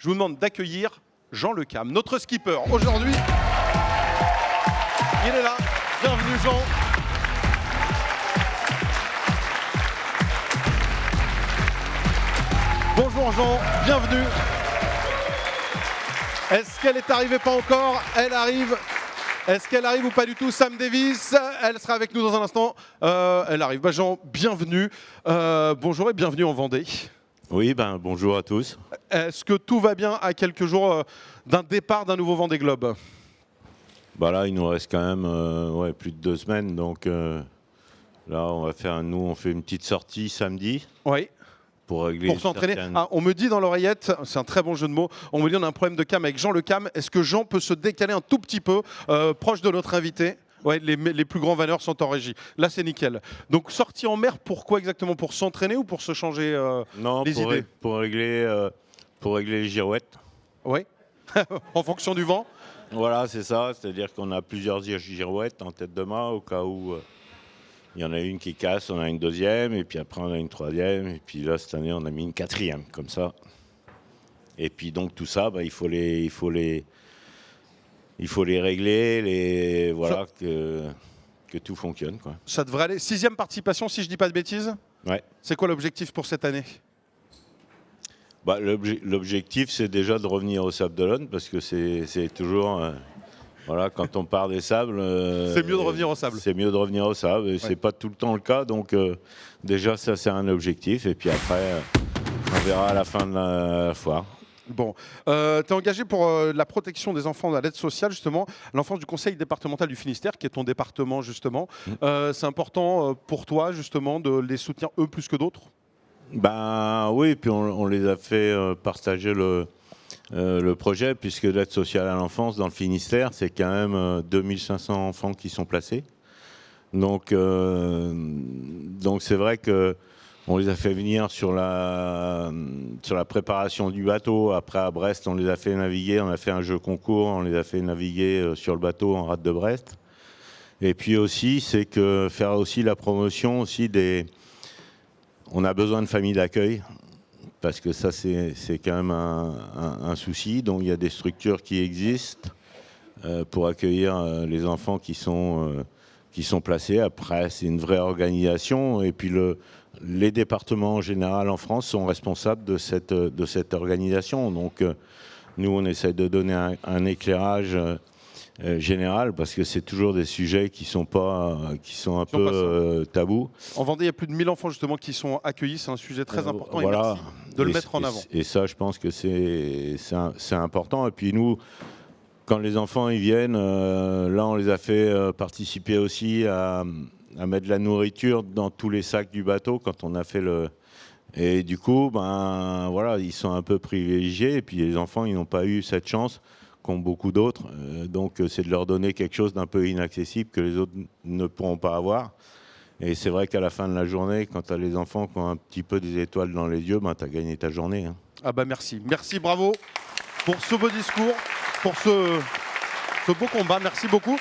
je vous demande d'accueillir Jean Le Cam, notre skipper. Aujourd'hui, il est là. Bienvenue Jean. Bonjour Jean, bienvenue. Est-ce qu'elle est arrivée? Pas encore, elle arrive. Est-ce qu'elle arrive ou pas du tout? Sam Davis, elle sera avec nous dans un instant. Elle arrive. Jean, bienvenue. Bonjour et bienvenue en Vendée. Oui, bonjour à tous. Est-ce que tout va bien à quelques jours d'un départ d'un nouveau Vendée Globe? Là, il nous reste quand même plus de 2 semaines. Donc là, on fait une petite sortie samedi. Oui. Pour s'entraîner. On me dit dans l'oreillette, c'est un très bon jeu de mots, on me dit on a un problème de cam avec Jean Le Cam. Est-ce que Jean peut se décaler un tout petit peu, proche de notre invité? Ouais, les plus grands vanneurs sont en régie. Là, c'est nickel. Donc, sortie en mer, pourquoi exactement? Pour s'entraîner ou pour se changer les idées? Pour régler les girouettes. Oui, en fonction du vent. Voilà, c'est ça. C'est-à-dire qu'on a plusieurs girouettes en tête de mât au cas où il y en a une qui casse, on a une deuxième, et puis après on a une troisième, et puis là, cette année, on a mis une quatrième, comme ça. Et puis donc, tout ça, il faut les régler, voilà, que tout fonctionne, quoi. Ça devrait aller. 6e participation, si je ne dis pas de bêtises. Ouais. C'est quoi l'objectif pour cette année? L'objectif, c'est déjà de revenir au Sable d'Olonne, parce que c'est toujours... voilà, quand on part des sables... c'est mieux de revenir au sable. C'est mieux de revenir au sable, et c'est pas tout le temps le cas, donc déjà, ça, c'est un objectif, et puis après, on verra à la fin de la foire. Bon, tu es engagé pour la protection des enfants à l'aide sociale, justement, l'enfance du conseil départemental du Finistère, qui est ton département, justement. C'est important pour toi, justement, de les soutenir, eux, plus que d'autres? Oui, puis on les a fait partager le projet, puisque l'aide sociale à l'enfance dans le Finistère, c'est quand même 2500 enfants qui sont placés. Donc c'est vrai que on les a fait venir sur la préparation du bateau. Après, à Brest, on les a fait naviguer. On a fait un jeu concours. On les a fait naviguer sur le bateau en rade de Brest. Et puis aussi, c'est que faire aussi la promotion aussi des... On a besoin de familles d'accueil, parce que ça, c'est quand même un souci. Donc, il y a des structures qui existent pour accueillir les enfants qui sont placés. Après, c'est une vraie organisation. Et puis, les départements en général en France sont responsables de cette organisation. Donc, nous, on essaie de donner un éclairage général, parce que c'est toujours des sujets qui sont un peu tabous. En Vendée, il y a plus de 1000 enfants justement qui sont accueillis. C'est un sujet très important. Voilà. Et merci de le mettre en avant. Et ça, je pense que c'est important. Et puis nous, quand les enfants ils viennent, là, on les a fait participer aussi à mettre de la nourriture dans tous les sacs du bateau quand on a fait le... Et du coup, voilà, ils sont un peu privilégiés. Et puis les enfants, ils n'ont pas eu cette chance qu'ont beaucoup d'autres. Donc c'est de leur donner quelque chose d'un peu inaccessible que les autres ne pourront pas avoir. Et c'est vrai qu'à la fin de la journée, quand tu as les enfants qui ont un petit peu des étoiles dans les yeux, tu as gagné ta journée. Hein. Merci. Merci, bravo pour ce beau discours, pour ce beau combat. Merci beaucoup.